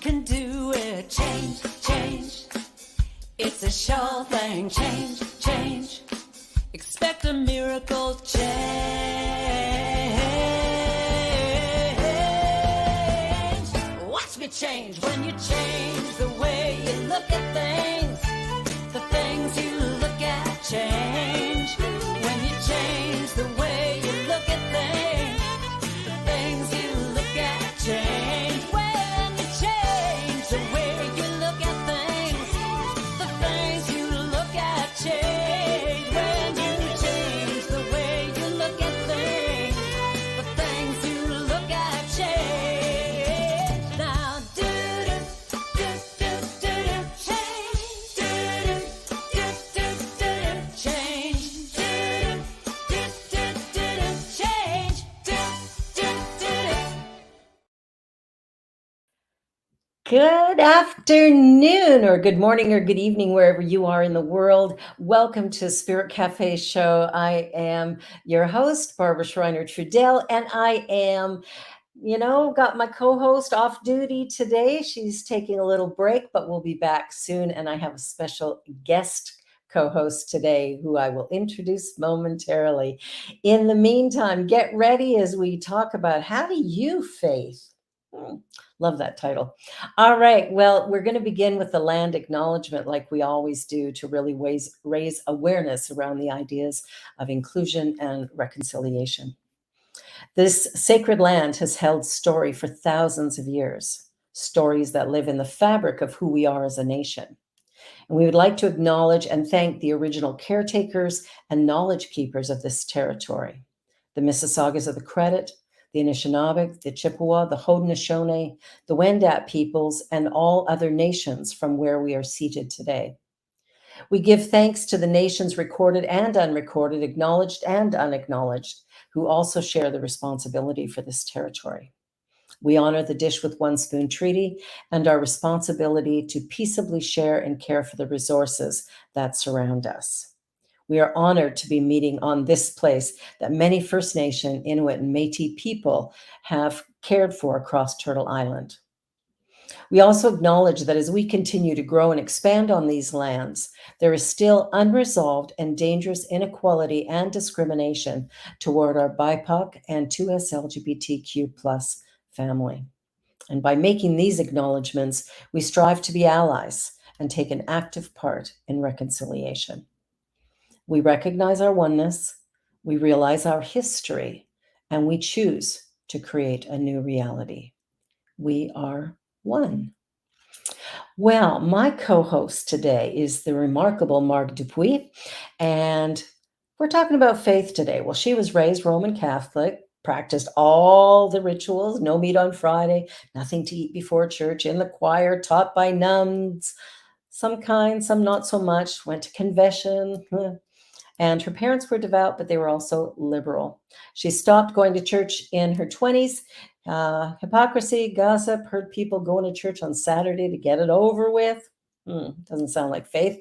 can do it. Change, change. It's a sure thing. Change, change. Expect a miracle change. Watch me change when you change the way you look at things. The things you look at change. When you change the way you look at things, the things you look at change. When you change the way you look at things, the things you look at change. When you change the way you look at things, the things you look at change. Now do do do do do change. Do do do do do change. Do do do do change. Do do do. Good afternoon, or good morning, or good evening, wherever you are in the world. Welcome to Spirit Cafe Show. I am your host, Barbara Schreiner Trudell, and I am, got my co-host off duty today. She's taking a little break, but we'll be back soon. And I have a special guest co-host today who I will introduce momentarily. In the meantime, get ready as we talk about how do you faith? Love that title. All right. Well, we're going to begin with the land acknowledgement like we always do to really raise awareness around the ideas of inclusion and reconciliation. This sacred land has held story for thousands of years, stories that live in the fabric of who we are as a nation. And we would like to acknowledge and thank the original caretakers and knowledge keepers of this territory, the Mississaugas of the Credit, the Anishinaabe, the Chippewa, the Haudenosaunee, the Wendat peoples, and all other nations from where we are seated today. We give thanks to the nations recorded and unrecorded, acknowledged and unacknowledged, who also share the responsibility for this territory. We honor the Dish with One Spoon Treaty and our responsibility to peaceably share and care for the resources that surround us. We are honored to be meeting on this place that many First Nation, Inuit, and Métis people have cared for across Turtle Island. We also acknowledge that as we continue to grow and expand on these lands, there is still unresolved and dangerous inequality and discrimination toward our BIPOC and 2S LGBTQ+ family. And by making these acknowledgements, we strive to be allies and take an active part in reconciliation. We recognize our oneness, we realize our history, and we choose to create a new reality. We are one. Well, my co-host today is the remarkable Marg Dupuis, and we're talking about faith today. Well, she was raised Roman Catholic, practiced all the rituals, no meat on Friday, nothing to eat before church, in the choir, taught by nuns, some kind, some not so much, went to confession. And her parents were devout, but they were also liberal. She stopped going to church in her 20s. Hypocrisy, gossip, heard people going to church on Saturday to get it over with. Doesn't sound like faith.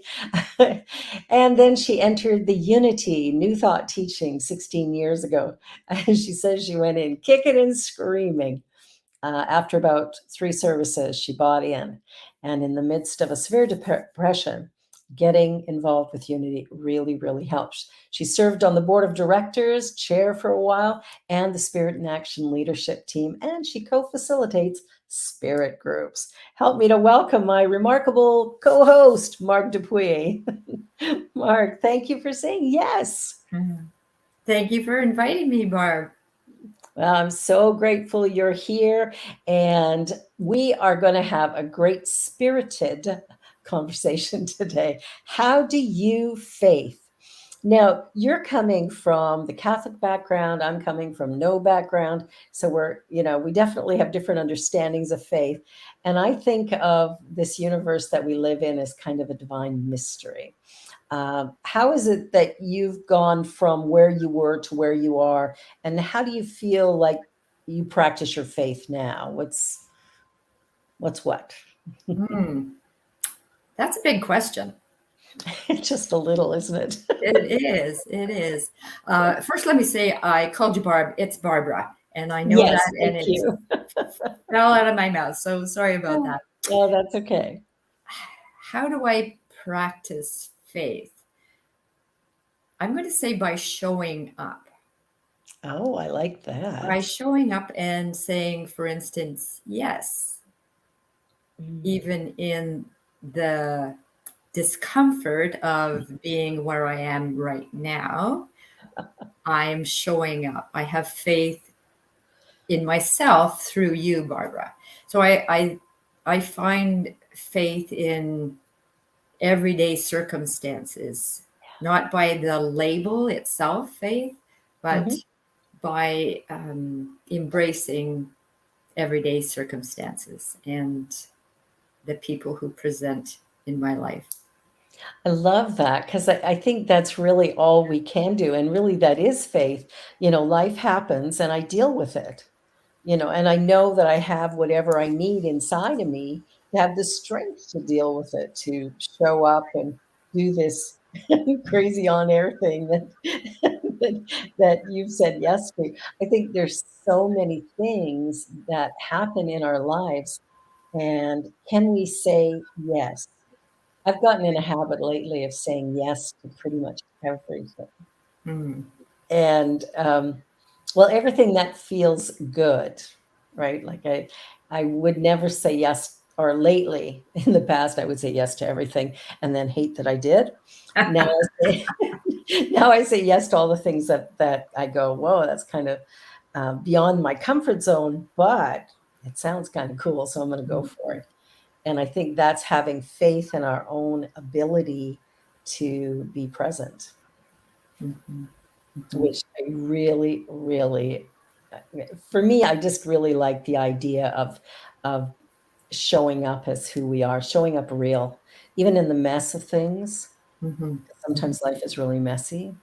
And then she entered the Unity New Thought teaching 16 years ago. And she says she went in kicking and screaming. After about 3 services, she bought in. And in the midst of a severe depression, getting involved with Unity really, really helps. She served on the board of directors, chair for a while, and the Spirit in Action leadership team, and she co-facilitates spirit groups. Help me to welcome my remarkable co-host, Marg Dupuis. Marg, thank you for saying yes. Thank you for inviting me, Barb. Well, I'm so grateful you're here, and we are going to have a great spirited conversation today. How do you faith? Now, you're coming from the Catholic background. I'm coming from no background. So we definitely have different understandings of faith. And I think of this universe that we live in as kind of a divine mystery. How is it that you've gone from where you were to where you are? And how do you feel like you practice your faith now? What's what? That's a big question. Just a little, isn't it? It is. First, let me say I called you Barb. It's Barbara. And I know Yes, that. And thank you. it fell out of my mouth. So sorry about that. Oh, that's okay. How do I practice faith? I'm going to say by showing up. Oh, I like By that. showing up and saying, for instance, yes, Mm. even in the discomfort of being where I am right now, I'm showing up. I have faith in myself through you, Barbara. So I find faith in everyday circumstances, not by the label itself, faith, but Mhm. by embracing everyday circumstances and the people who present in my life. I love that because I think that's really all we can do. And really, that is faith. Life happens and I deal with it, and I know that I have whatever I need inside of me to have the strength to deal with it, to show up and do this crazy on air thing that you've said yes to. I think there's so many things that happen in our lives. And can we say yes? I've gotten in a habit lately of saying yes to pretty much everything. Mm, And, well, everything that feels good, right? Like I would never say yes, or lately in the past, I would say yes to everything and then hate that I did. Now I say now I say yes to all the things that I go, "Whoa, that's kind of, beyond my comfort zone, but it sounds kinda cool, so I'm gonna go for it." And I think that's having faith in our own ability to be present, mhm, mhm, which I really, really, for me, I just really like the idea of showing up as who we are, showing up real, even in the mess of things. mhm, mhm. Sometimes life is really messy.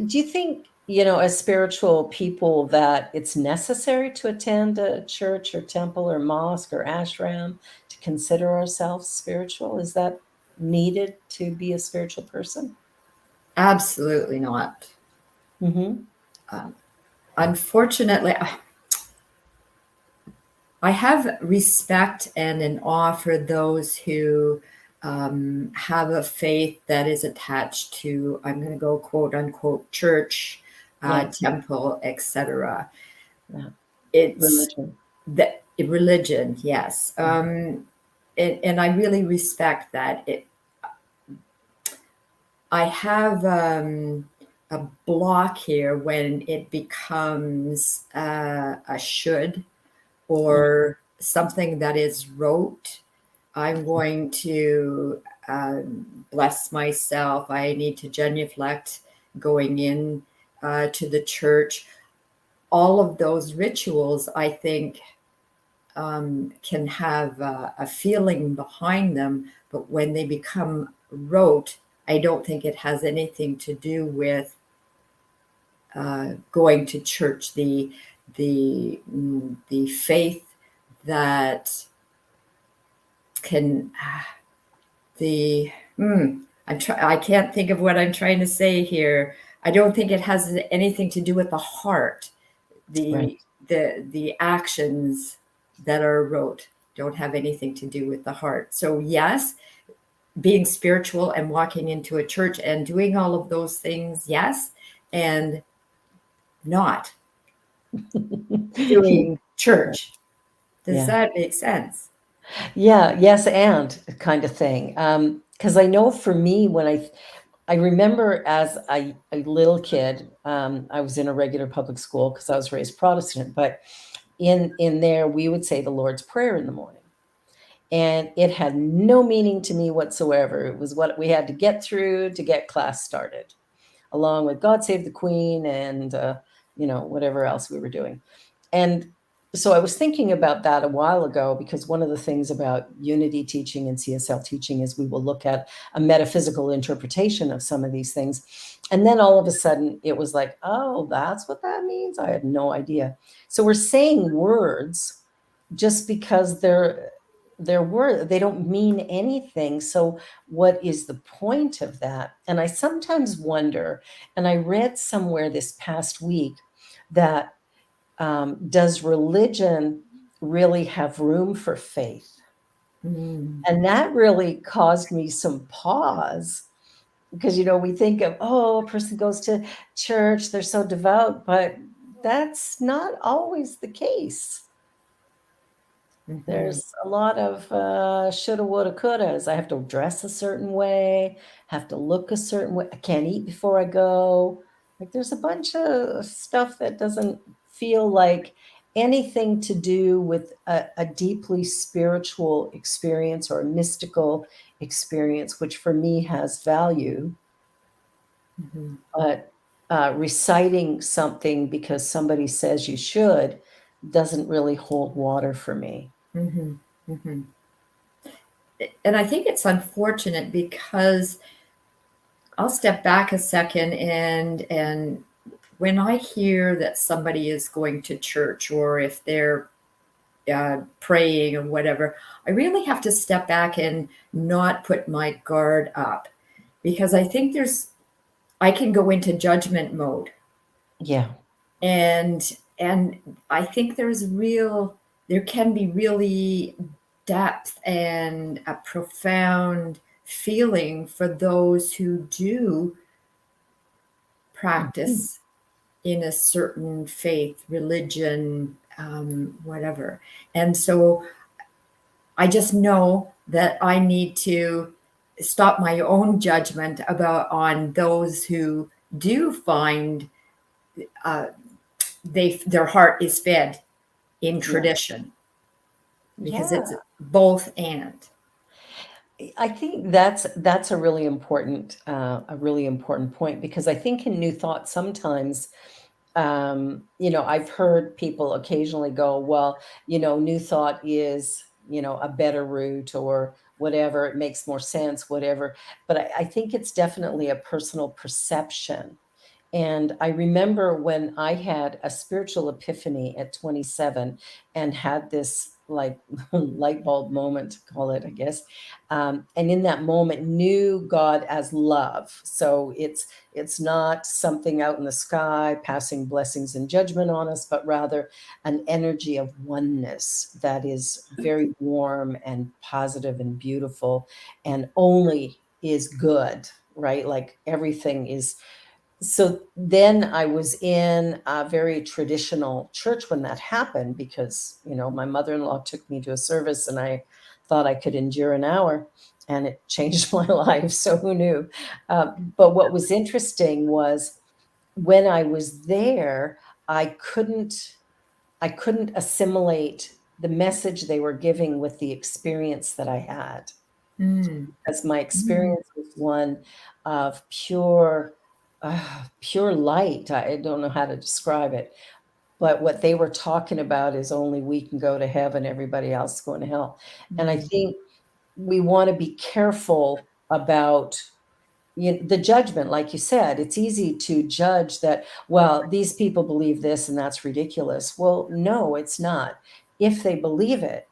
Do you think, as spiritual people, that it's necessary to attend a church or temple or mosque or ashram to consider ourselves spiritual? Is that needed to be a spiritual person? Absolutely not. Mhm. Um, Unfortunately, I have respect and an awe for those who have a faith that is attached to, I'm going to go quote unquote, church, Yeah, temple, etc. yeah. It's Religion. the religion, yes. Mhm. And I really respect that. I have a block here when it becomes a should Mm, or something that is rote. I'm going to bless myself. I need to genuflect going in to the church. All of those rituals, I think, can have a feeling behind them, but when they become rote, I don't think it has anything to do with going to church. The faith that can the I can't think of what I'm trying to say here. I don't think it has anything to do with the heart. right. The actions that are rote don't have anything to do with the heart. So yes, being spiritual and walking into a church and doing all of those things, yes, and not doing Yeah, church. Does yeah. that make sense? Yeah, yes, and kind of thing. Because I know for me, when I remember as a little kid, I was in a regular public school because I was raised Protestant, but in there, we would say the Lord's Prayer in the morning. And it had no meaning to me whatsoever. It was what we had to get through to get class started, along with God Save the Queen and, whatever else we were doing. And so I was thinking about that a while ago because one of the things about unity teaching and CSL teaching is we will look at a metaphysical interpretation of some of these things. And then all of a sudden it was like, oh, that's what that means. I had no idea. So we're saying words just because they're word, they don't mean anything. So what is the point of that? And I sometimes wonder, and I read somewhere this past week that does religion really have room for faith? Mm. And that really caused me some pause because, we think of, oh, a person goes to church, they're so devout, but that's not always the case. Mhm. There's a lot of shoulda, woulda, couldas. I have to dress a certain way, have to look a certain way. I can't eat before I go. Like there's a bunch of stuff that doesn't feel like anything to do with a deeply spiritual experience or a mystical experience, which for me has value. Mhm. But reciting something because somebody says you should doesn't really hold water for me. Mhm. Mhm. And I think it's unfortunate because I'll step back a second, and when I hear that somebody is going to church, or if they're praying or whatever, I really have to step back and not put my guard up, because I think I can go into judgment mode, Yeah. and I think there can be really depth and a profound feeling for those who do Mhm. practice in a certain faith, religion, whatever. And so I just know that I need to stop my own judgment about on those who do find uh, their heart is fed in Yeah. tradition, because Yeah. it's both and. I think that's a really important point because I think in New Thought sometimes, I've heard people occasionally go, well, New Thought is, a better route or whatever, it makes more sense, whatever. But I think it's definitely a personal perception. And I remember when I had a spiritual epiphany at 27 and had this like light bulb moment, to call it, I guess. And in that moment, knew God as love. So it's not something out in the sky passing blessings and judgment on us, but rather an energy of oneness that is very warm and positive and beautiful, and only is good, right? Like everything is. So then I was in a very traditional church when that happened because, my mother-in-law took me to a service and I thought I could endure an hour and it changed my life. So who knew? But what was interesting was when I was there, I couldn't I couldn't assimilate the message they were giving with the experience that I had, Mm. as my Mm. experience was one of pure light. I don't know how to describe it, but what they were talking about is only we can go to heaven, everybody else is going to hell. And I Mm. think we want to be careful about the judgment. Like you said, it's easy to judge that, well, these people believe this and that's ridiculous. Well, no, it's not. If they believe it,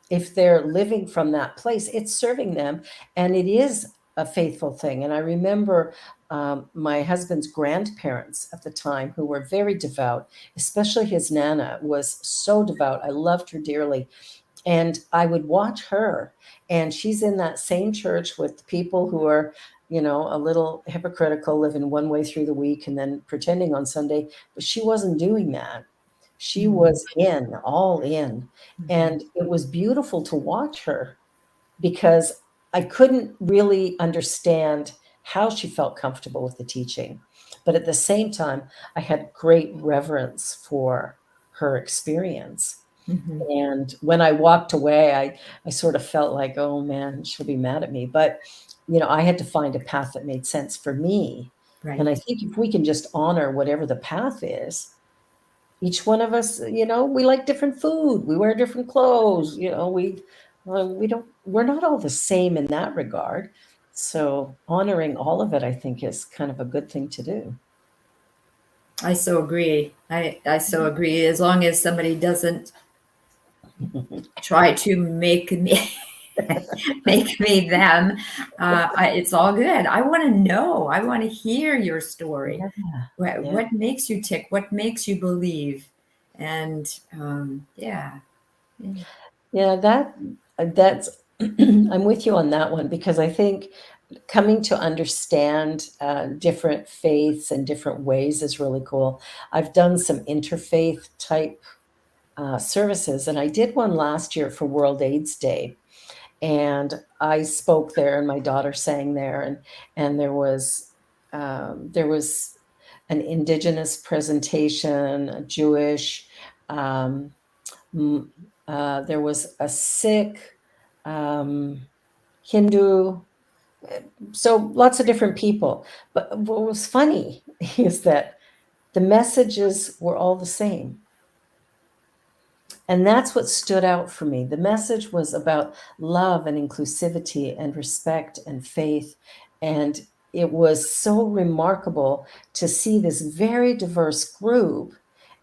if they're living from that place, it's serving them, and it is a faithful thing. And I remember my husband's grandparents at the time, who were very devout, especially his nana was so devout. I loved her dearly. And I would watch her, and she's in that same church with people who are, a little hypocritical, living one way through the week and then pretending on Sunday. But she wasn't doing that. She Mm. was all in. Mhm. And it was beautiful to watch her because I couldn't really understand how she felt comfortable with the teaching. But at the same time, I had great reverence for her experience. Mhm. And when I walked away, I sort of felt like, "Oh, man, she'll be mad at me." But, I had to find a path that made sense for me. And I Right. think if we can just honor whatever the path is, each one of us, we like different food, we wear different clothes, we're not all the same in that regard. So honoring all of it, I think, is kind of a good thing to do. I so agree. I so agree. As long as somebody doesn't try to make me make me them, it's all good. I want to know. I want to hear your story. Yeah, yeah. What makes you tick? What makes you believe? And yeah, yeah. Yeah, that's I'm with you on that one because I think coming to understand different faiths and different ways is really cool. I've done some interfaith type services, and I did one last year for World AIDS Day, and I spoke there, and my daughter sang there, and there was an indigenous presentation, a Jewish. Um, there was a Sikh, um, Hindu, so lots of different people. But what was funny is that the messages were all the same. And that's what stood out for me. The message was about love and inclusivity and respect and faith. And it was so remarkable to see this very diverse group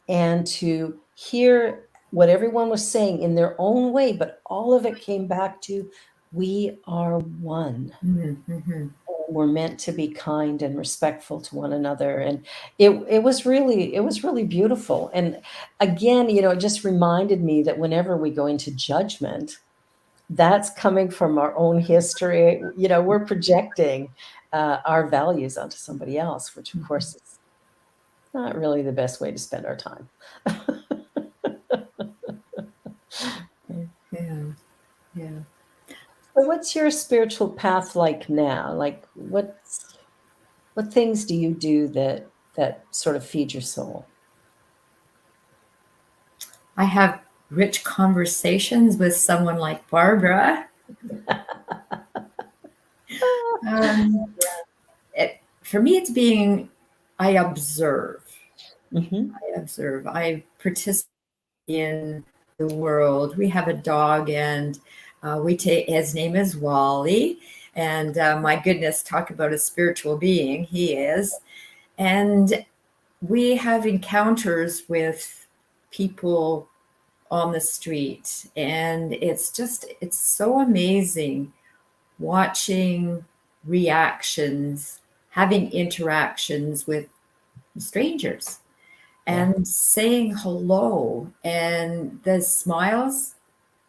and to hear what everyone was saying in their own way, but all of it came back to we are one. Mm-hmm. We're meant to be kind and respectful to one another, and it was really beautiful. And again, it just reminded me that whenever we go into judgment, that's coming from our own history. We're projecting our values onto somebody else, which of course is not really the best way to spend our time. Yeah, yeah. So what's your spiritual path like now? Like what things do you do that sort of feed your soul? I have rich conversations with someone like Barbara. Um, for me, I observe. Mhm. I observe. I participate in the world. We have a dog, and we take his name is Wally. And my goodness, talk about a spiritual being. He is. And we have encounters with people on the street, and it's so amazing watching reactions, having interactions with strangers Yeah. and saying hello, and the smiles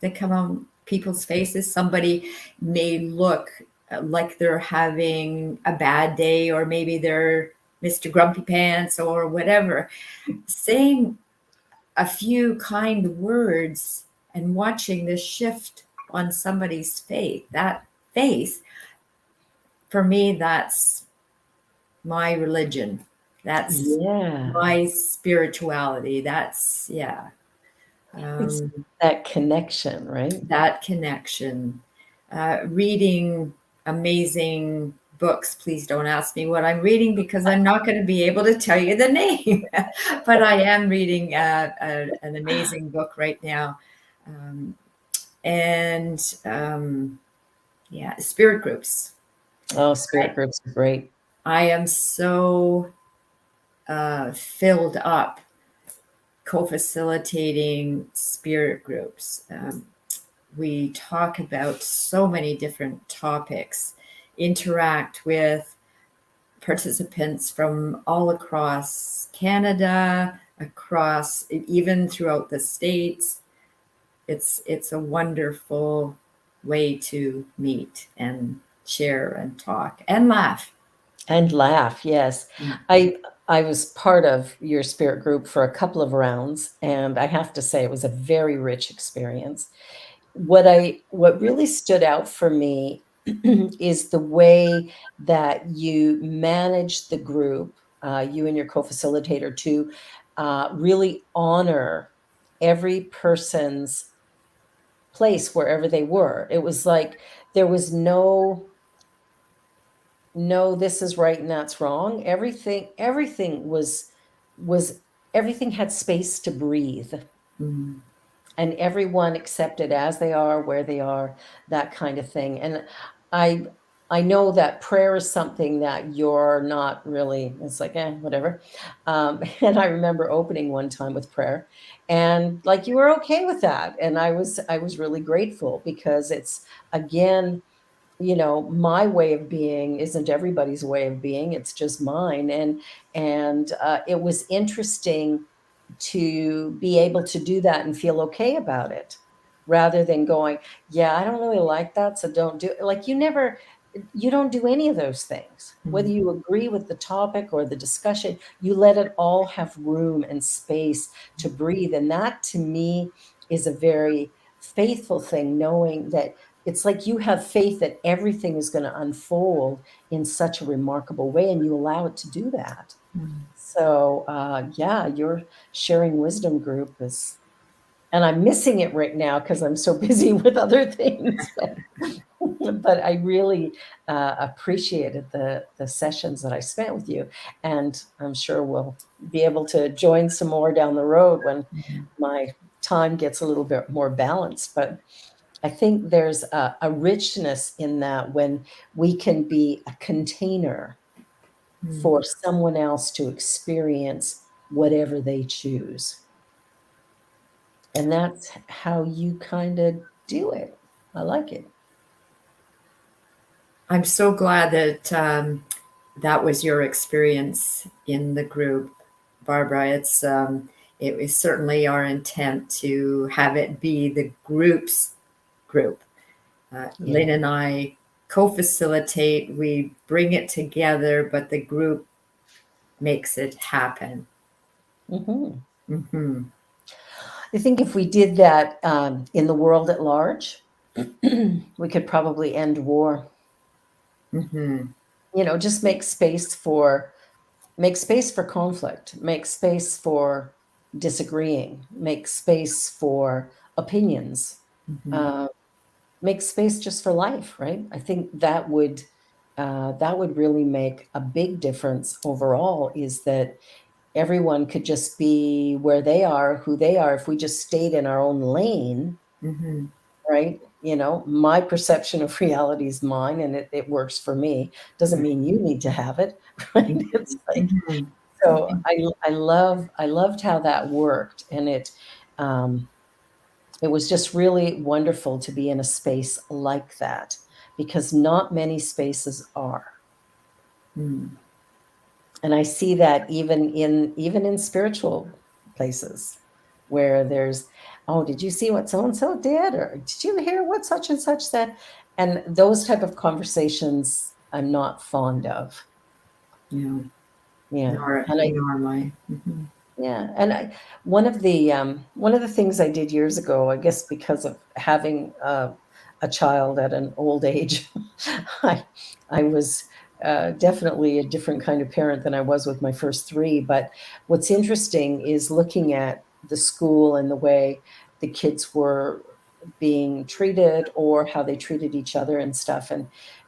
that come on people's faces. Somebody may look like they're having a bad day, or maybe they're Mr. Grumpy Pants or whatever. Saying a few kind words and watching the shift on somebody's face, for me, that's my religion. That's Yeah. my spirituality. That's, yeah. It's Um, that connection, right? that connection. Reading amazing books. Please don't ask me what I'm reading because I'm not going to be able to tell you the name. But I am reading an amazing book right now. Um, and yeah, spirit groups. Oh, spirit groups are great. I am so filled up co-facilitating spirit groups. We talk about so many different topics, interact with participants from all across Canada, across even throughout the States. It's a wonderful way to meet and share and talk and laugh. And laugh, yes. Mm. I was part of your spirit group for a couple of rounds, and I have to say it was a very rich experience. What really stood out for me is the way that you managed the group, you and your co-facilitator, to really honor every person's place wherever they were. It was like there was no, this is right and that's wrong. Everything was everything had space to breathe, Mm. and everyone accepted as they are, where they are, that kind of thing. And I I know that prayer is something that you're not really, it's like, whatever. And I remember opening one time with prayer, and like you were okay with that. And I was really grateful because it's again, my way of being isn't everybody's way of being. It's just mine. And it was interesting to be able to do that and feel okay about it. rather than going, yeah, I don't really like that, so don't do it. Like you don't do any of those things. Whether Mm, you agree with the topic or the discussion, you let it all have room and space to breathe. And that to me is a very faithful thing, knowing that it's like you have faith that everything is going to unfold in such a remarkable way, and you allow it to do that. mm. So, yeah, your sharing wisdom group is, and I'm missing it right now because I'm so busy with other things. But I really appreciated the sessions that I spent with you, and I'm sure we'll be able to join some more down the road when my time gets a little bit more balanced. But I think there's a richness in that when we can be a container Mm. for someone else to experience whatever they choose. And that's how you kind of do it. I like it. I'm so glad that that was your experience in the group, Barbara. It was certainly our intent to have it be the group's group. Yeah. Lynn and I co-facilitate. We bring it together, but the group makes it happen. Hmm. Hmm. I think if we did that in the world at large, we could probably end war. Hmm. Just make space for conflict, make space for disagreeing, make space for opinions, Hmm. uh, make space just for life, right? I think that would really make a big difference overall, is that everyone could just be where they are, who they are, if we just stayed in our own lane, Hmm. right? My perception of reality is mine, and it works for me. Doesn't mean you need to have it, right? It's like, Hmm. so I loved how that worked, and it was just really wonderful to be in a space like that, because not many spaces are. Hmm. And I see that even in spiritual places where there's, oh, did you see what so and so did, or did you hear what such and such said? And those type of conversations I'm not fond of. Yeah, Yeah. nor And I nor am I. Hmm. Yeah, and one of the things I did years ago, I guess because of having a child at an old age, I I was definitely a different kind of parent than I was with my first three. But what's interesting is looking at the school and the way the kids were being treated, or how they treated each other and stuff.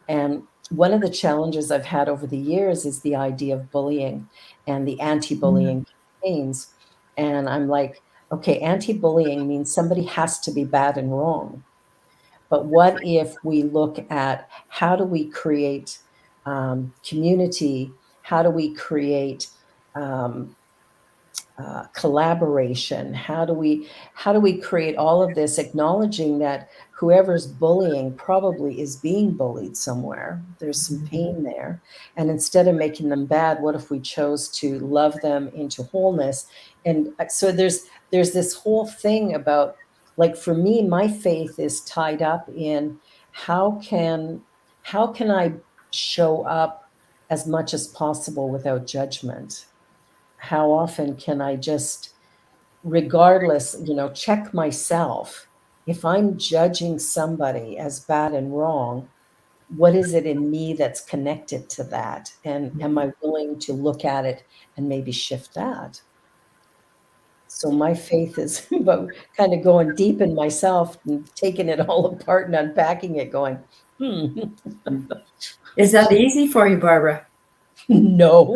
And one of the challenges I've had over the years is the idea of bullying and the anti-bullying campaigns. And I'm like, okay, anti-bullying means somebody has to be bad and wrong. But what if we look at how do we create community? How do we create um, collaboration? How do we create all of this, acknowledging that whoever's bullying probably is being bullied somewhere? There's some pain there, and instead of making them bad, what if we chose to love them into wholeness? And so there's this whole thing about, like, for me, my faith is tied up in how can how can I show up as much as possible without judgment? How often can I just, regardless, check myself? If I'm judging somebody as bad and wrong, what is it in me that's connected to that? And am I willing to look at it and maybe shift that? So my faith is about kind of going deep in myself and taking it all apart and unpacking it, going, hmm, Is that easy for you, Barbara? no.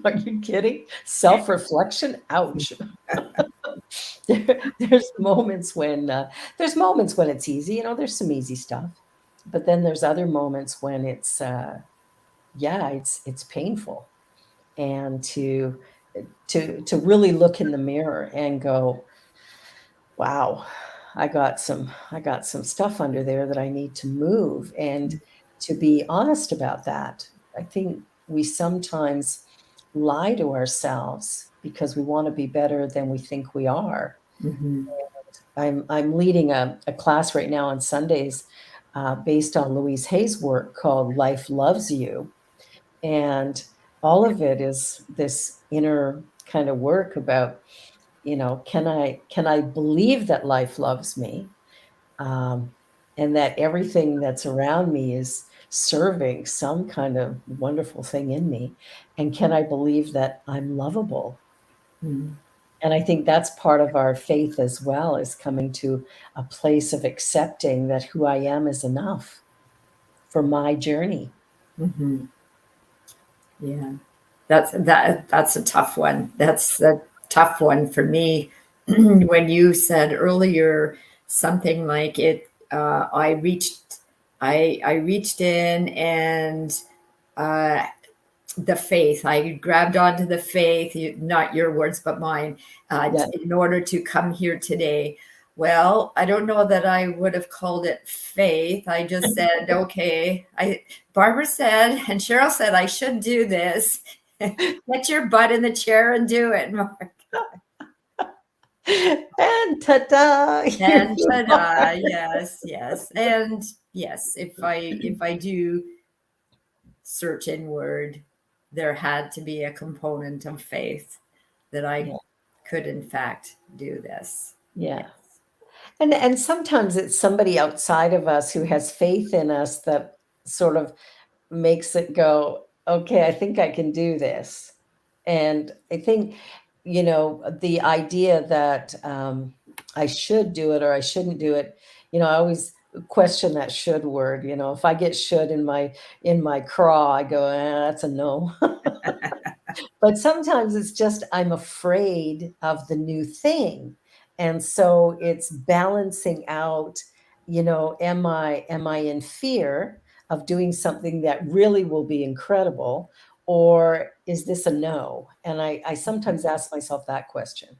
Are you kidding? Self-reflection? Ouch. There's moments when it's easy. There's some easy stuff, but then there's other moments when yeah, it's painful. And to really look in the mirror and go, wow, I got some stuff under there that I need to move, and to be honest about that. I think we sometimes lie to ourselves because we want to be better than we think we are. Mhm. I'm leading a class right now on Sundays based on Louise Hay's work called Life Loves You. And all of it is this inner kind of work about, can I believe that life loves me? Um, and that everything that's around me is serving some kind of wonderful thing in me. And can I believe that I'm lovable? Mhm. And I think that's part of our faith as well, is coming to a place of accepting that who I am is enough for my journey. Mhm. Yeah. That's a tough one. That's a tough one for me. When you said earlier something like it, I reached in and uh, the faith. I grabbed onto the faith, not your words, but mine, Yeah. in order to come here today. Well, I don't know that I would have called it faith. I just said, okay. Barbara said, and Cheryl said, I should do this. Get your butt in the chair and do it, Mark. And ta-da, here And you ta-da! are. Yes, yes, and yes. If I do search inward, there had to be a component of faith that I Yeah, could, in fact, do this. Yeah. yeah. And sometimes it's somebody outside of us who has faith in us that sort of makes it go, okay, I think I can do this. And I think, the idea that I should do it or I shouldn't do it, I always question that should word. If I get should in my craw, I go, that's a no. But sometimes it's just I'm afraid of the new thing. And so it's balancing out, am I in fear of doing something that really will be incredible, or is this a no? And I sometimes ask myself that question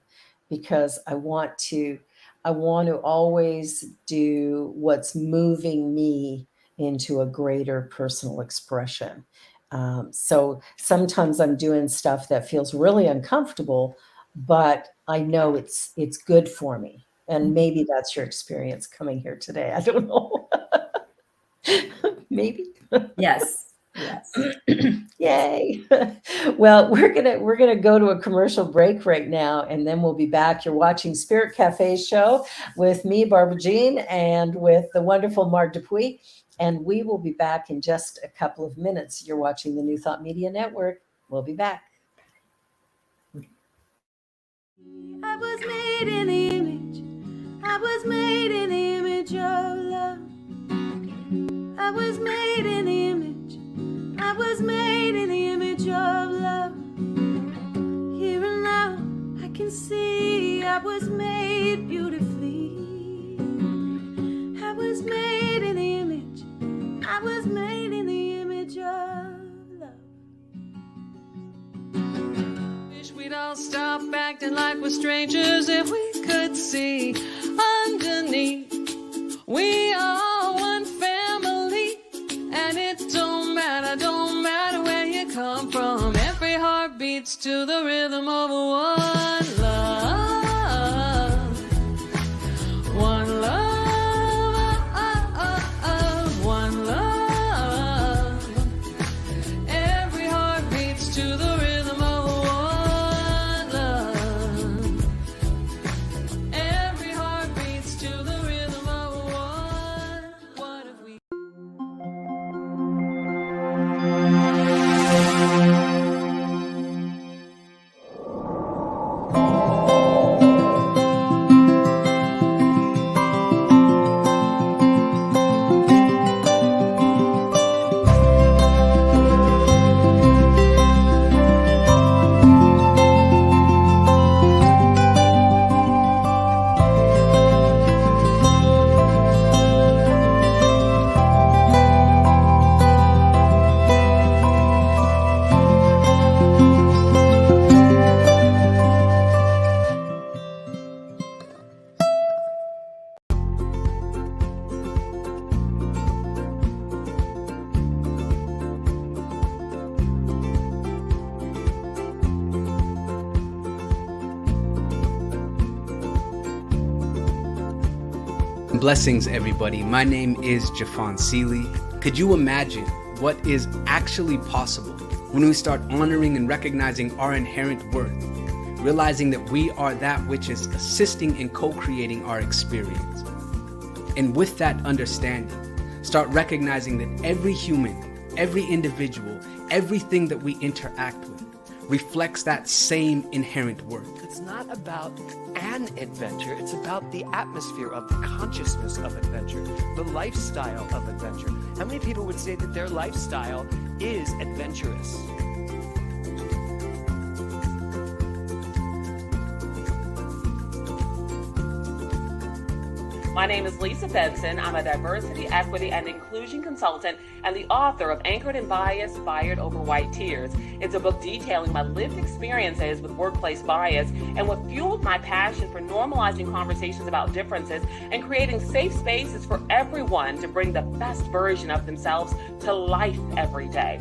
because I want to always do what's moving me into a greater personal expression. So sometimes I'm doing stuff that feels really uncomfortable, but I know it's good for me. And maybe that's your experience coming here today. I don't know. Maybe. Yes. Yes. Yes. Yay. Well, we're gonna go to a commercial break right now, and then we'll be back. You're watching Spirit Cafe show with me, Barbara Jean, and with the wonderful Mark Dupuy. And we will be back in just a couple of minutes. You're watching the New Thought Media Network. We'll be back. I was made in the image. I was made in the image of love. I was made in the image. I was made in the image of love. Here and now, I can see I was made beautifully. I was made in the image. I was made in the image of love. Wish we'd all stop acting like we're strangers if we could see underneath. We are one family, and it don't matter where you come from. Every heart beats to the rhythm of one love, one love, one love. Every heart beats to the rhythm of one love. Every heart beats to the rhythm of one. What if we? Blessings, everybody. My name is Jafon Seeley. Could you imagine what is actually possible when we start honoring and recognizing our inherent worth, realizing that we are that which is assisting and co-creating our experience? And with that understanding, start recognizing that every human, every individual, everything that we interact with reflects that same inherent worth. It's not about an adventure, it's about the atmosphere of the consciousness of adventure, the lifestyle of adventure. How many people would say that their lifestyle is adventurous? My name is Lisa Benson. I'm a diversity, equity, and inclusion consultant and the author of Anchored in Bias, Fired Over White Tears. It's a book detailing my lived experiences with workplace bias and what fueled my passion for normalizing conversations about differences and creating safe spaces for everyone to bring the best version of themselves to life every day.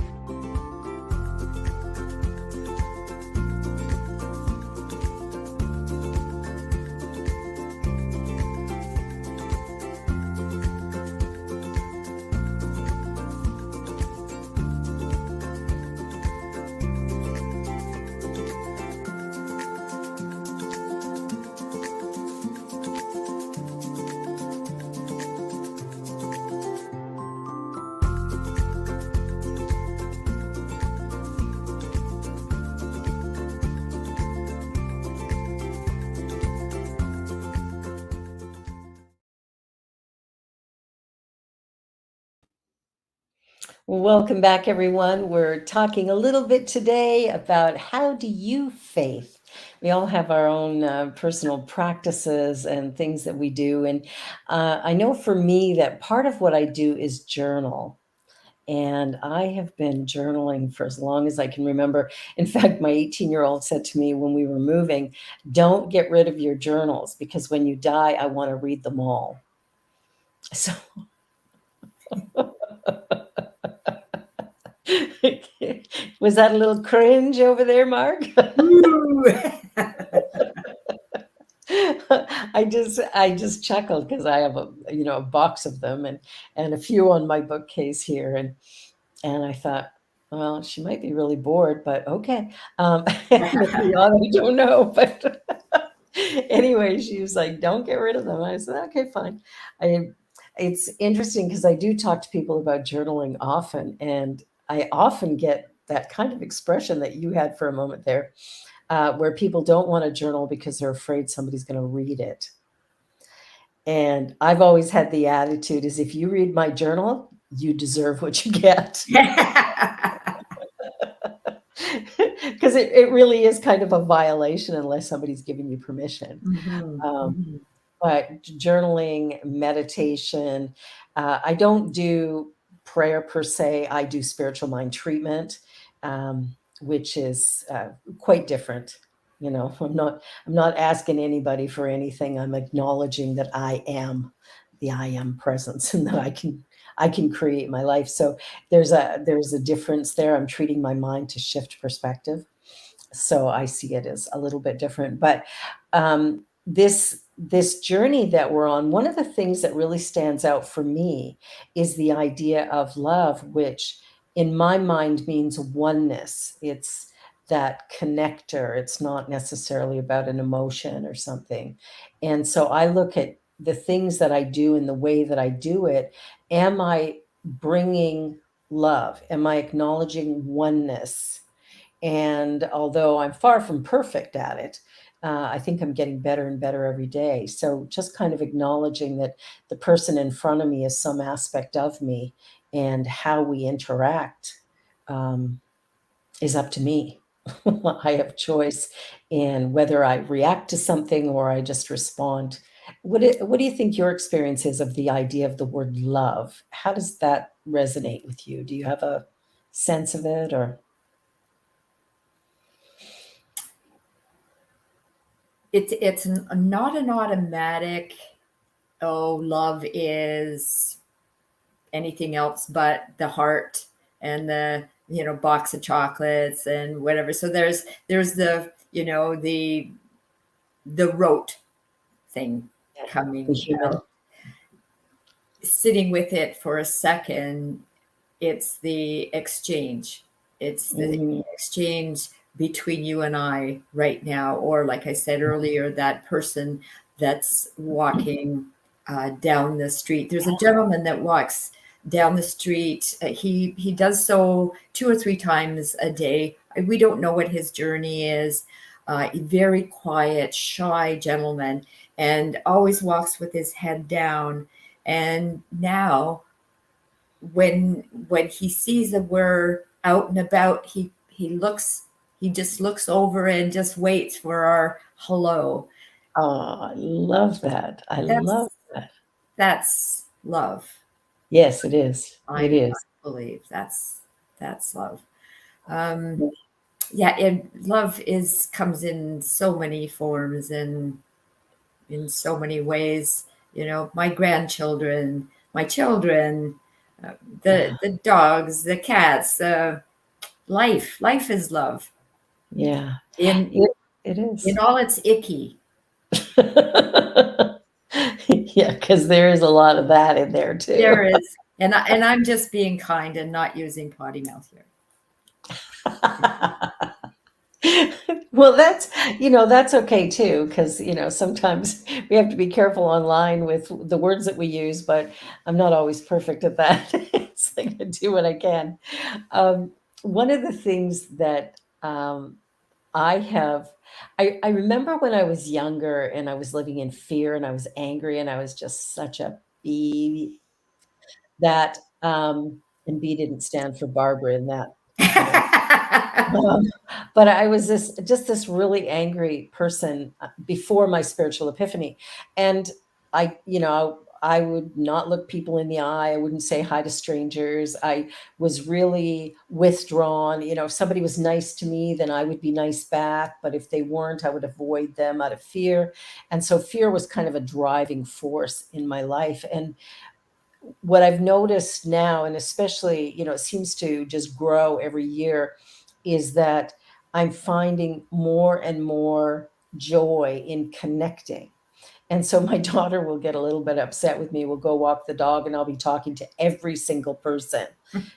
Welcome back, everyone. We're talking a little bit today about how do you faith? We all have our own personal practices and things that we do. And I know for me that part of what I do is journal. And I have been journaling for as long as I can remember. In fact, my 18-year-old said to me when we were moving, don't get rid of your journals because when you die, I want to read them all. So was that a little cringe over there, Mark? I just chuckled because I have a box of them and a few on my bookcase here and I thought, well, she might be really bored, but okay. Maybe not, I don't know, but anyway, she was like, don't get rid of them. I said, okay, fine. It's interesting because I do talk to people about journaling often, and I often get that kind of expression that you had for a moment there, where people don't want to journal because they're afraid somebody's going to read it. And I've always had the attitude is if you read my journal, you deserve what you get. Because it really is kind of a violation unless somebody's giving you permission. But journaling, meditation, I don't do prayer per se. I do spiritual mind treatment, which is quite different. You know, I'm not asking anybody for anything. I'm acknowledging that I am the I am presence and that I can create my life. So there's a difference there. I'm treating my mind to shift perspective. So I see it as a little bit different. But this journey that we're on, one of the things that really stands out for me is the idea of love, which in my mind means oneness. It's that connector. It's not necessarily about an emotion or something. And so I look at the things that I do and the way that I do it. Am I bringing love? Am I acknowledging oneness? And although I'm far from perfect at it, I think I'm getting better and better every day. So just kind of acknowledging that the person in front of me is some aspect of me, and how we interact is up to me. I have choice in whether I react to something or I just respond. What do you think your experience is of the idea of the word love? How does that resonate with you? Do you have a sense of it or? It's not an automatic, oh, love is anything else but the heart and the box of chocolates and whatever. So there's the the rote thing coming The human. out. sitting with it for a second, it's the exchange. It's the Mm. exchange between you and I right now, or like I said earlier, that person that's walking down the street. There's a gentleman that walks down the street. He does so 2 or 3 times a day. We don't know what his journey is. Very quiet, shy gentleman, and always walks with his head down. And now when he sees that we're out and about, he just looks over and just waits for our hello. Oh, I love that. I love That's that. that's love. Yes, it is. It I is. believe that's love. Um, yeah, and love is comes in so many forms and in so many ways. You know, my grandchildren, my children, uh, Yeah. the dogs, the cats. Life is love Yeah. in It, it is. in all its icky. Yeah, because there is a lot of that in there There too. is, and I'm just being kind and not using potty mouth here. Well, that's okay too, because, sometimes we have to be careful online with the words that we use, but I'm not always perfect at that. It's like I do what I can. Um, One of the things that I have, I remember when I was younger and I was living in fear and I was angry and I was just such a bee that, and B didn't stand for Barbara in that, you know. Um, but I was this really angry person before my spiritual epiphany, and I would not look people in the eye. I wouldn't say hi to strangers. I was really withdrawn. If somebody was nice to me, then I would be nice back. But if they weren't, I would avoid them out of fear. And so fear was kind of a driving force in my life. And what I've noticed now, and especially, it seems to just grow every year, is that I'm finding more and more joy in connecting. And so my daughter will get a little bit upset with me. We'll go walk the dog and I'll be talking to every single person,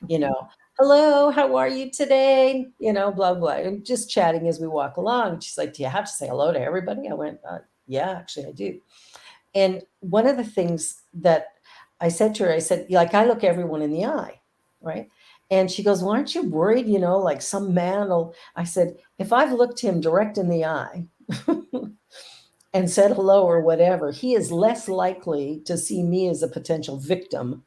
you know, hello, how are you today? Blah, blah, and just chatting as we walk along. She's like, do you have to say hello to everybody? I went, yeah, actually, I do. And one of the things that I said to her, I said, like, I look everyone in the eye, right? And she goes, well, aren't you worried, like some man will, I said, if I've looked him direct in the eye and said hello or whatever, he is less likely to see me as a potential victim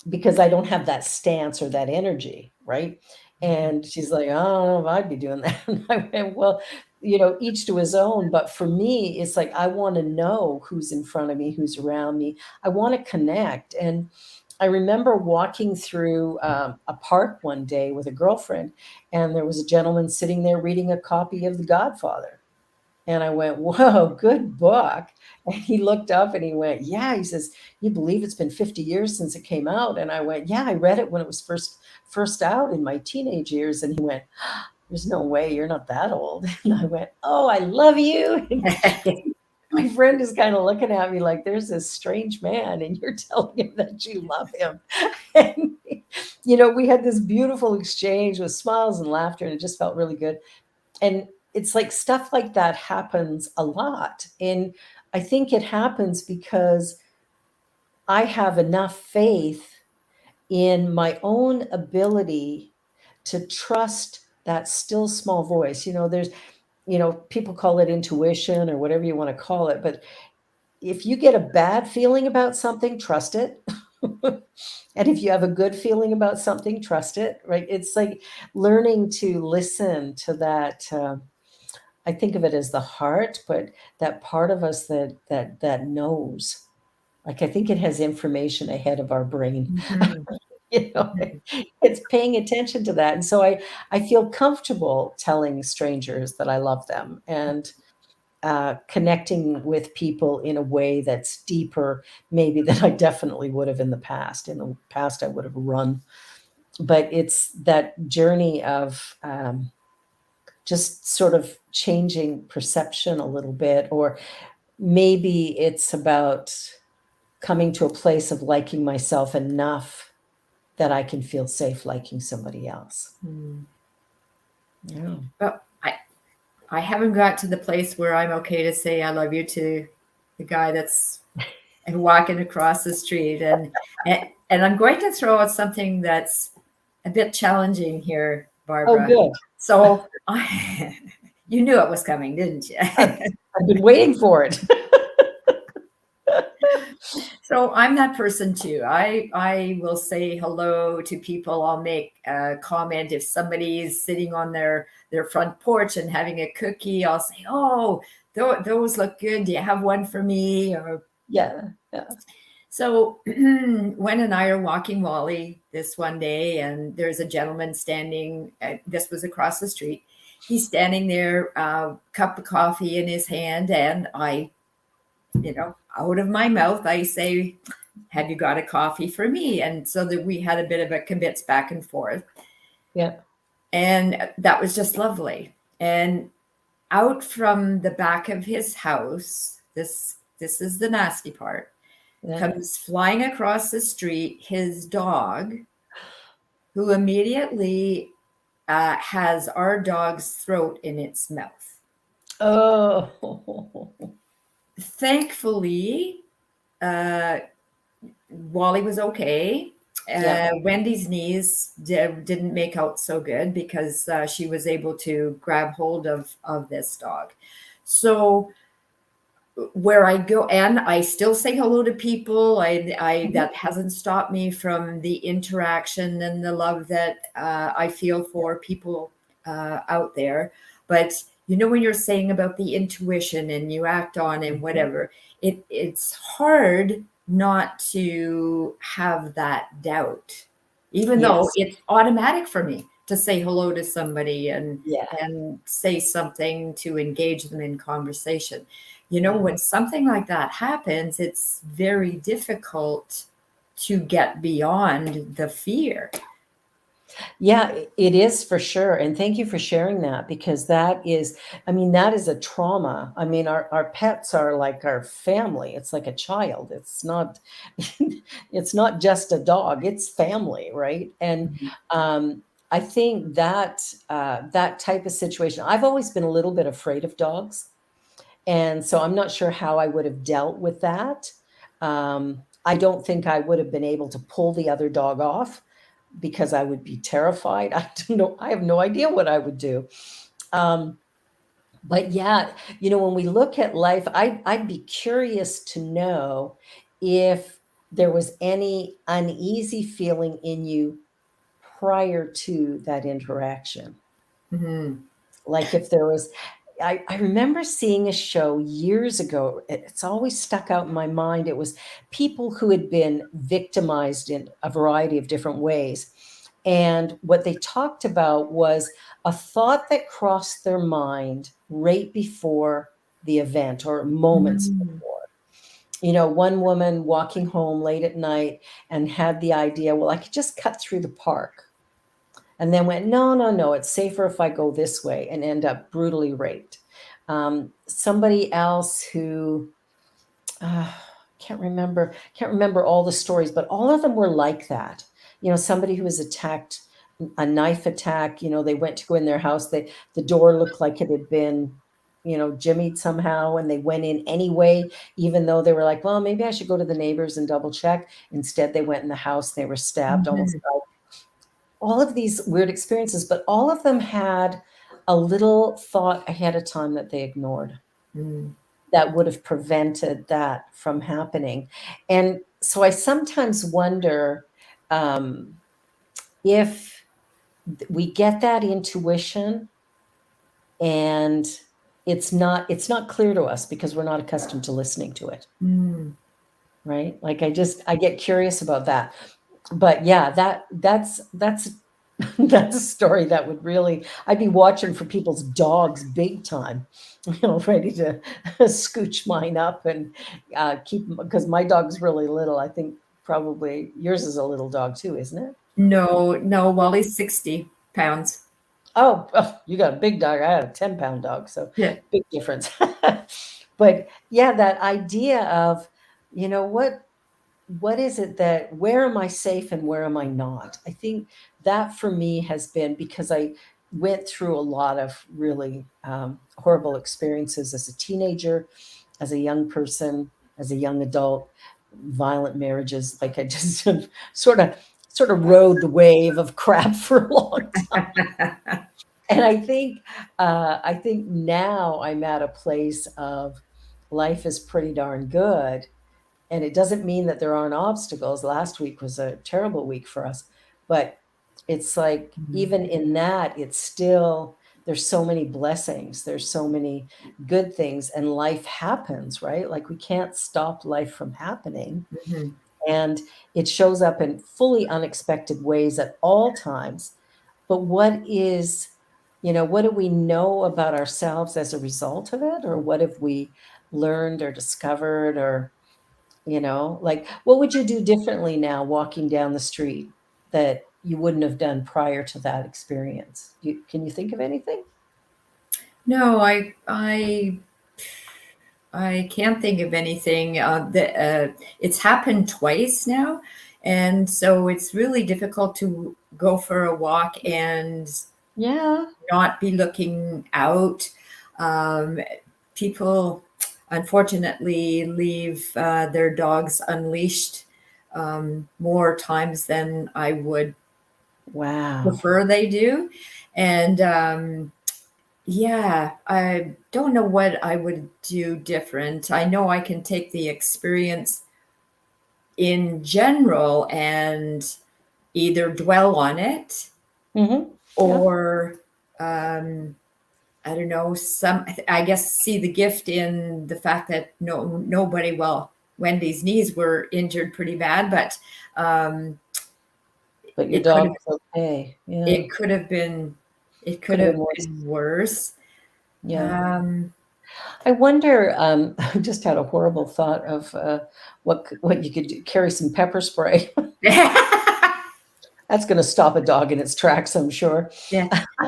because I don't have that stance or that energy, right? And she's like, I don't know if I'd be doing that. And I went, well, each to his own. But for me, it's like I want to know who's in front of me, who's around me. I want to connect. And I remember walking through a park one day with a girlfriend, and there was a gentleman sitting there reading a copy of The Godfather. And I went, whoa, good book. And he looked up and he went, yeah, he says, you believe it's been 50 years since it came out? And I went, yeah, I read it when it was first out in my teenage years. And he went, there's no way, you're not that old. And I went, oh, I love you. And my friend is kind of looking at me like there's this strange man and you're telling him that you love him. And, we had this beautiful exchange with smiles and laughter, and it just felt really good. And it's like stuff like that happens a lot. And I think it happens because I have enough faith in my own ability to trust that still small voice. There's, people call it intuition or whatever you want to call it. But if you get a bad feeling about something, trust it. And if you have a good feeling about something, trust it, right? It's like learning to listen to that. I think of it as the heart, but that part of us that knows. Like I think it has information ahead of our brain. Mhm. You know, it's paying attention to that. And so I feel comfortable telling strangers that I love them and connecting with people in a way that's deeper, maybe than I definitely would have in the past. In the past, I would have run. But it's that journey of just sort of changing perception a little bit, or maybe it's about coming to a place of liking myself enough that I can feel safe liking somebody else. Yeah. But I haven't got to the place where I'm okay to say I love you to the guy that's walking across the street. And I'm going to throw out something that's a bit challenging here, Oh, Barbara. good. So you knew it was coming, didn't you? I've been waiting for it. So I'm that person too. I will say hello to people. I'll make a comment if somebody's sitting on their front porch and having a cookie. I'll say, "Oh, those look good. Do you have one for me?" Or Yeah. so Wen and I are walking Wally this one day, and there's a gentleman standing. This was across the street. He's standing there, cup of coffee in his hand, and I, out of my mouth, I say, "Have you got a coffee for me?" And so that we had a bit of a kibitz back and forth, Yeah. and that was just lovely. And out from the back of his house, this is the nasty part, Yeah. comes flying across the street his dog, who immediately has our dog's throat in its mouth. Oh. Thankfully, Wally was okay. Yeah. Wendy's knees didn't make out so good because she was able to grab hold of this dog. So where I go, and I still say hello to people. That hasn't stopped me from the interaction and the love that I feel for people out there. But when you're saying about the intuition and you act on and whatever, it's hard not to have that doubt, even though it's automatic for me to say hello to somebody and say something to engage them in conversation. When something like that happens, it's very difficult to get beyond the fear. Yeah, it is for sure. And thank you for sharing that, because that is a trauma. I mean, our pets are like our family. It's like a child. It's not, it's not just a dog, it's family, right? And I think that that type of situation, I've always been a little bit afraid of dogs. And so I'm not sure how I would have dealt with that. I don't think I would have been able to pull the other dog off because I would be terrified. I don't know. I have no idea what I would do. But yeah, when we look at life, I'd be curious to know if there was any uneasy feeling in you prior to that interaction. Like if there was, I remember seeing a show years ago. It's always stuck out in my mind. It was people who had been victimized in a variety of different ways. And what they talked about was a thought that crossed their mind right before the event or moments before. One woman walking home late at night and had the idea, well, I could just cut through the park. And then went, no, it's safer if I go this way, and end up brutally raped. Somebody else who can't remember all the stories, but all of them were like that. Somebody who was attacked, a knife attack. They went to go in their house. The door looked like it had been, jimmied somehow, and they went in anyway, even though they were like, well, maybe I should go to the neighbors and double check. Instead, they went in the house. They were stabbed, almost died. All of these weird experiences, but all of them had a little thought ahead of time that they ignored that would have prevented that from happening. And so I sometimes wonder if we get that intuition and it's not clear to us because we're not accustomed to listening to it. Right? Like I get curious about that. But yeah, that's that's a story that would really, I'd be watching for people's dogs big time, ready to scooch mine up and keep them, because my dog's really little. I think probably yours is a little dog too, isn't it? No, Wally's 60 pounds. Oh, you got a big dog. I had a 10-pound dog, so Yeah. big difference. But yeah, that idea of, what what is it that, where am I safe and where am I not? I think that for me has been, because I went through a lot of really horrible experiences as a teenager, as a young person, as a young adult, violent marriages. Like I just sort of rode the wave of crap for a long time. And I think now I'm at a place of life is pretty darn good, and it doesn't mean that there aren't obstacles. Last week was a terrible week for us, but it's like Mhm. even in that, it's still, there's so many blessings, there's so many good things, and life happens, right? Like we can't stop life from happening, Mhm. and it shows up in fully unexpected ways at all times. But what do we know about ourselves as a result of it? Or what have we learned or discovered? Or, like, what would you do differently now walking down the street that you wouldn't have done prior to that experience? Can you think of anything? No, I can't think of anything. It's happened twice now, and so it's really difficult to go for a walk and Yeah. not be looking out. Um, People, unfortunately, leave their dogs unleashed more times than I would Wow. prefer they do, and yeah, I don't know what I would do different. I know I can take the experience in general and either dwell on it Yeah. or I don't know, I guess see the gift in the fact that nobody, well, Wendy's knees were injured pretty bad, but um But your it could dog have was okay. Yeah. it could have been it could Could have have been worse. been worse. Yeah. Um I wonder, I just had a horrible thought of what you could do, carry some pepper spray. That's going to stop a dog in its tracks, I'm sure. yeah.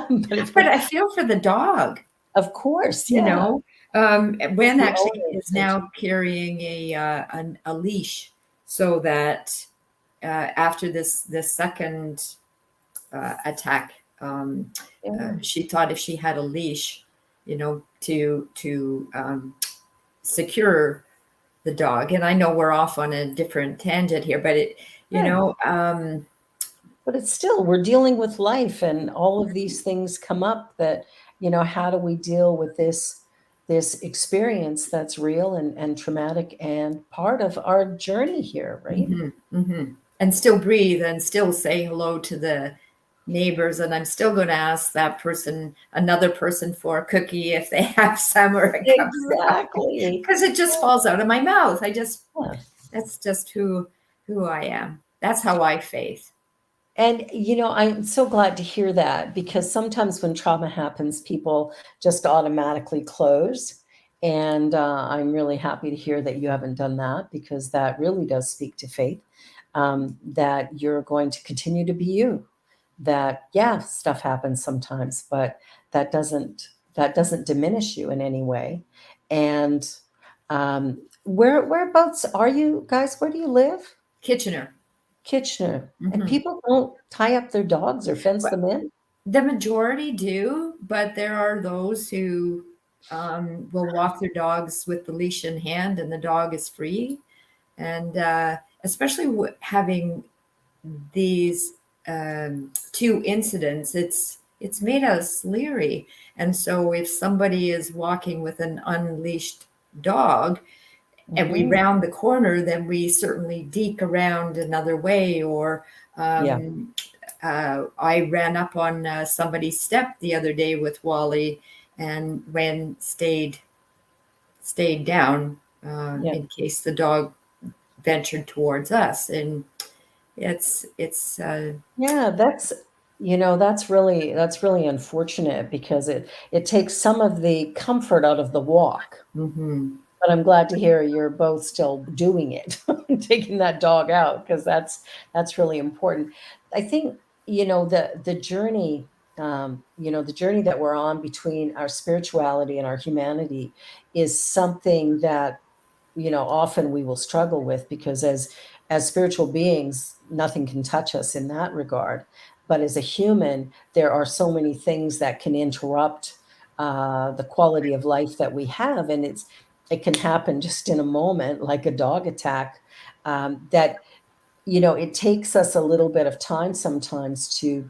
But if But I feel for the dog, of course, you yeah. know. If Wen the actually owner is said now carrying a leash so that after this second attack, yeah. she thought if she had a leash, to secure the dog. And I know we're off on a different tangent here, but it, you Yeah. know, But it's still, we're dealing with life, and all of these things come up that, how do we deal with this experience that's real and traumatic and part of our journey here, right? mhm, mhm. And still breathe and still say hello to the neighbors. And I'm still going to ask that person, another person, for a cookie if they have some or a cup of coffee, Exactly. because it just falls out of my mouth. Yeah. That's just who I am. That's how I faith. And, I'm so glad to hear that, because sometimes when trauma happens, people just automatically close. And I'm really happy to hear that you haven't done that, because that really does speak to faith, that you're going to continue to be you. That, yeah, stuff happens sometimes, but that doesn't diminish you in any way. And whereabouts are you guys? Where do you live? Kitchener. Kitchener. And Mhm. people don't tie up their dogs or fence them in? The majority do, but there are those who will walk their dogs with the leash in hand and the dog is free. And especially having these two incidents, it's made us leery. And so if somebody is walking with an unleashed dog and we Mhm. round the corner, then we certainly deke around another way. Or Yeah, I ran up on somebody's step the other day with Wally, and when stayed down yeah. in case the dog ventured towards us. And it's Yeah, that's really unfortunate, because it takes some of the comfort out of the walk. mhm, But I'm glad to hear you're both still doing it, taking that dog out, because that's really important. I think, the journey that we're on between our spirituality and our humanity is something that, often we will struggle with, because as as spiritual beings, nothing can touch us in that regard. But as a human, there are so many things that can interrupt the quality of life that we have, and it can happen just in a moment, like a dog attack. That it takes us a little bit of time sometimes to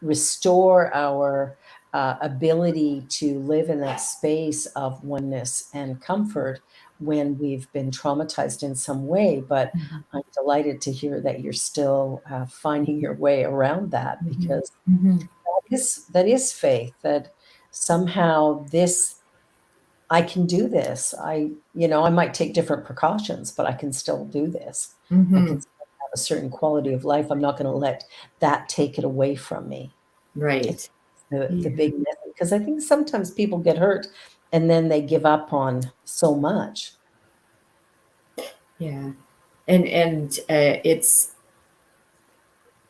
restore our ability to live in that space of oneness and comfort when we've been traumatized in some way. But Mhm. I'm delighted to hear that you're still finding your way around that, Mhm. because Mhm. that is faith, that somehow I can do this. I might take different precautions, but I can still do this. I can Mhm. still have a certain quality of life. I'm not going to let that take it away from me. I think Right. the Yeah. big myth, because I think sometimes people get hurt and then they give up on so much. Yeah. And it's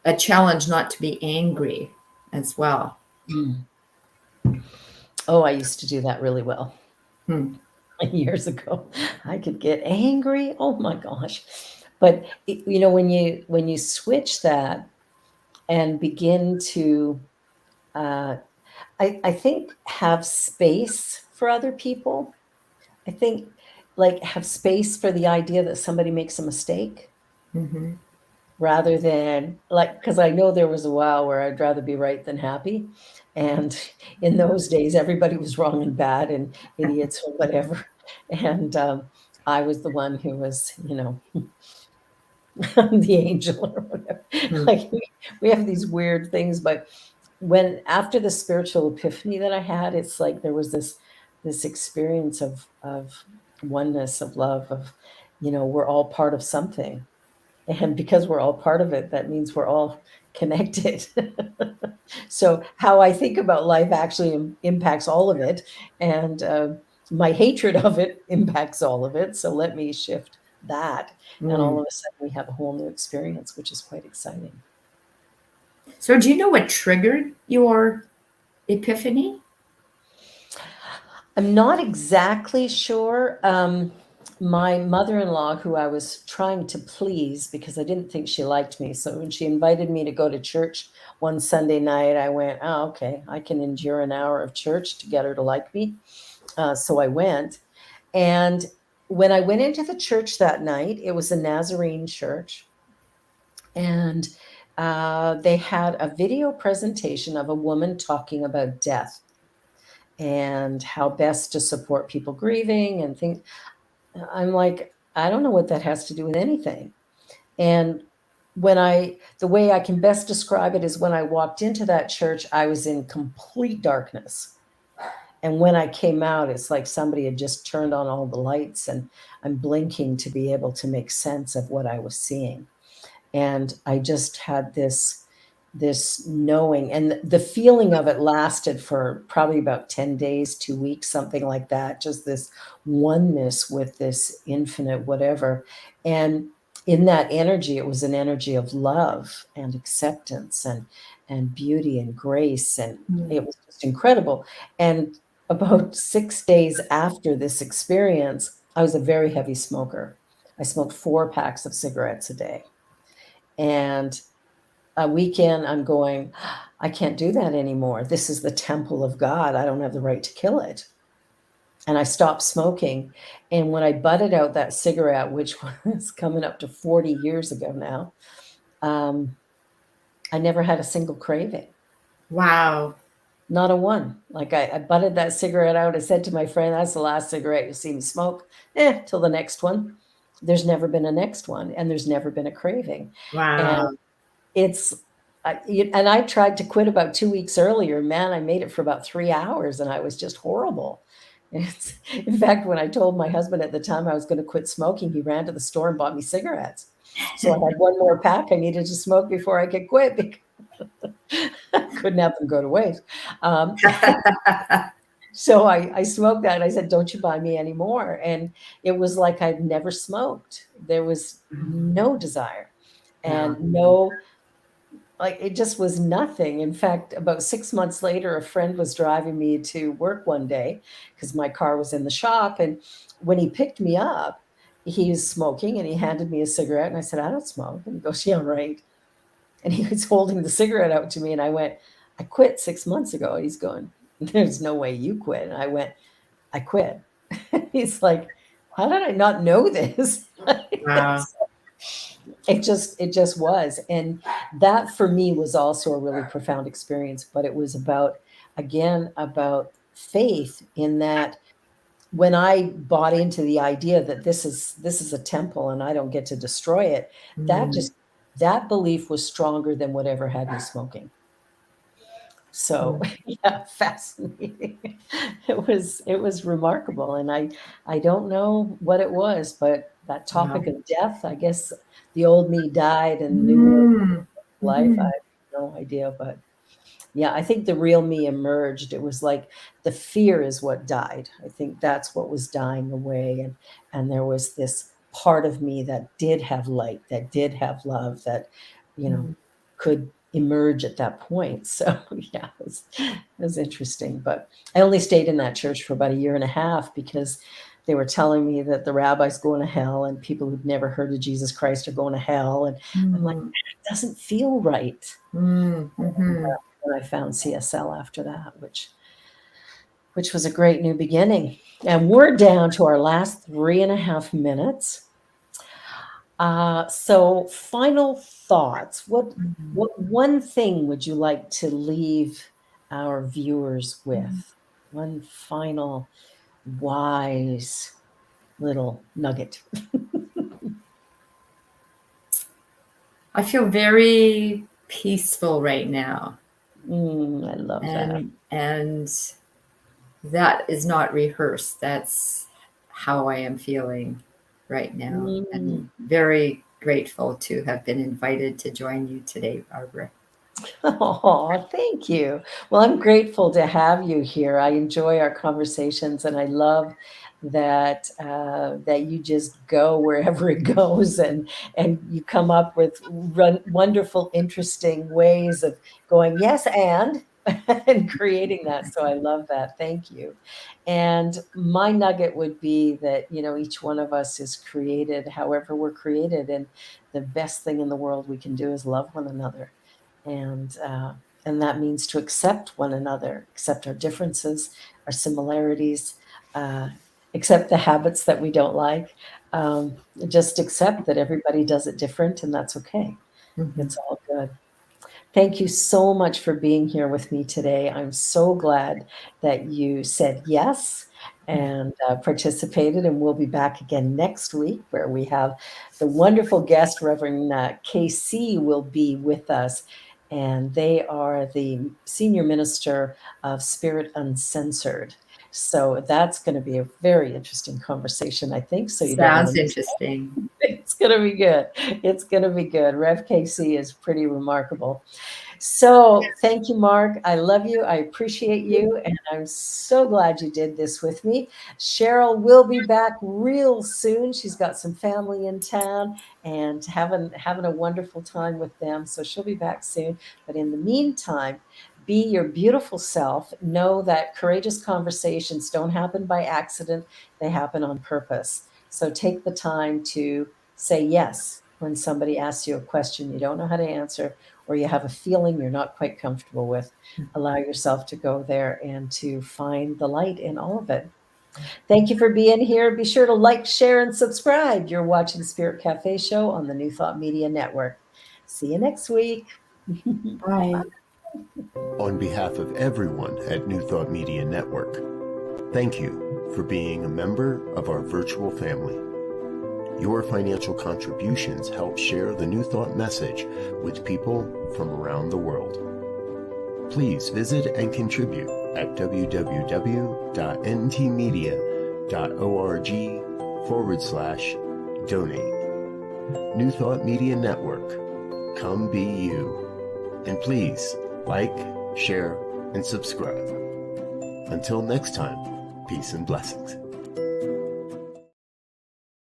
a challenge not to be angry as well. Mm. Oh, I used to do that really well Hmm. years ago. I could get angry. Oh my gosh. But when you switch that and begin to uh, I think have space for other people. I think like have space for the idea that somebody makes a mistake, Mhm. rather than like, because I know there was a while where I'd rather be right than happy. And in those days, everybody was wrong and bad and idiots or whatever. And I was the one who was, the angel or whatever. Hmm. Like we have these weird things, but when after the spiritual epiphany that I had, it's like there was this experience of oneness, of love, of we're all part of something, and because we're all part of it, that means we're all connected. So how I think about life actually impacts all of it, and my hatred of it impacts all of it. So let me shift that, and all Mm. of a sudden we have a whole new experience, which is quite exciting. So, do you know what triggered your epiphany? I'm not exactly sure. My mother-in-law, who I was trying to please because I didn't think she liked me, so when she invited me to go to church one Sunday night, I went, "Oh, okay, I can endure an hour of church to get her to like me." So I went, and when I went into the church that night, it was a Nazarene church, and they had a video presentation of a woman talking about death and how best to support people grieving and things. I'm like, I don't know what that has to do with anything. And the way I can best describe it is when I walked into that church, I was in complete darkness. And when I came out, it's like somebody had just turned on all the lights, and I'm blinking to be able to make sense of what I was seeing. And I just had this knowing, and the feeling of it lasted for probably about 10 days, 2 weeks, something like that, just this oneness with this infinite whatever. And in that energy, it was an energy of love and acceptance and beauty and grace, and Mm. it was just incredible. And about 6 days after this experience, I was a very heavy smoker. I smoked 4 packs of cigarettes a day. And a weekend, I'm going, I can't do that anymore. This is the temple of God. I don't have the right to kill it. And I stopped smoking. And when I butted out that cigarette, which was coming up to 40 years ago now, um, I never had a single craving, Wow. not a one. Like I butted that cigarette out. I said to my friend, that's the last cigarette you see me smoke. Till the next one. There's never been a next one, and there's never been a craving. And Wow. it's and I tried to quit about 2 weeks earlier. Man, I made it for about 3 hours, and I was just horrible. In fact, when I told my husband at the time I was gonna quit smoking, he ran to the store and bought me cigarettes. So I had 1 more pack I needed to smoke before I could quit because I couldn't have them go to waste. Um, so I smoked that, and I said, "Don't you buy me any more." And it was like I'd never smoked. There was no desire Wow. and no, like, it just was nothing. In fact, about 6 months later, a friend was driving me to work one day because my car was in the shop, and when he picked me up, he was smoking and he handed me a cigarette and I said, I don't smoke. And he goes, yeah, right. And he was holding the cigarette out to me and I went, I quit 6 months ago. He's going, there's no way you quit. And I went, I quit. He's like, how did I not know this? Wow. It just was. And that for me was also a really profound experience, but it was about faith, in that when I bought into the idea that this is a temple and I don't get to destroy it, Mm, that belief was stronger than whatever had me smoking. So mm, yeah, fascinating. It was remarkable. And I don't know what it was, but that wow. topic of death, I guess the old me died and new Mm, life. I mhm, have no idea, but yeah, I think the real me emerged. It was like the fear is what died. I think that's what was dying away. And there was this part of me that did have light, that did have love, that, you know, mm, could emerge at that point. So yeah, it was interesting. But I only stayed in that church for about a year and a half because they were telling me that the rabbi's going to hell and people who've never heard of Jesus Christ are going to hell. And I'm like, mm, it doesn't feel right. mm, mhm. And I found CSL after that, which was a great new beginning. And we're down to our last 3.5 minutes. So final thoughts. What one thing would you like to leave our viewers with? One final wise little nugget. I feel very peaceful right now, I love that. and that is not rehearsed. That's how I am feeling right now, and Mm. very grateful to have been invited to join you today, Barbara. Oh, thank you. Well, I'm grateful to have you here. I enjoy our conversations, and I love that you just go wherever it goes, and you come up with wonderful, interesting ways of going yes and creating that. So I love that. Thank you. And my nugget would be that each one of us is created however we're created, and the best thing in the world we can do is love one another. And that means to accept one another, accept our differences, our similarities, uh, accept the habits that we don't like. Just accept that everybody does it different, and that's okay. Mhm. It's all good. Thank you so much for being here with me today. I'm so glad that you said yes and participated, and we'll be back again next week where we have the wonderful guest, Reverend KC, will be with us. And they are the senior minister of Spirit Uncensored. So that's going to be a very interesting conversation, I think. So you don't want Sounds to miss. interesting. It's going to be good. It's going to be good. Rev KC is pretty remarkable. So thank you, Mark. I love you. I appreciate you. And I'm so glad you did this with me. Cheryl will be back real soon. She's got some family in town and having a wonderful time with them. So she'll be back soon. But in the meantime, be your beautiful self. Know that courageous conversations don't happen by accident. They happen on purpose. So take the time to say yes when somebody asks you a question you don't know how to answer, or you have a feeling you're not quite comfortable with. Allow yourself to go there and to find the light in all of it. Thank you for being here. Be sure to like, share, and subscribe. You're watching Spirit Cafe Show on the New Thought Media Network. See you next week. Bye. On behalf of everyone at New Thought Media Network, thank you for being a member of our virtual family. Your financial contributions help share the New Thought message with people from around the world. Please visit and contribute at www.ntmedia.org/donate. New Thought Media Network, come be you. And please like, share, and subscribe. Until next time, peace and blessings.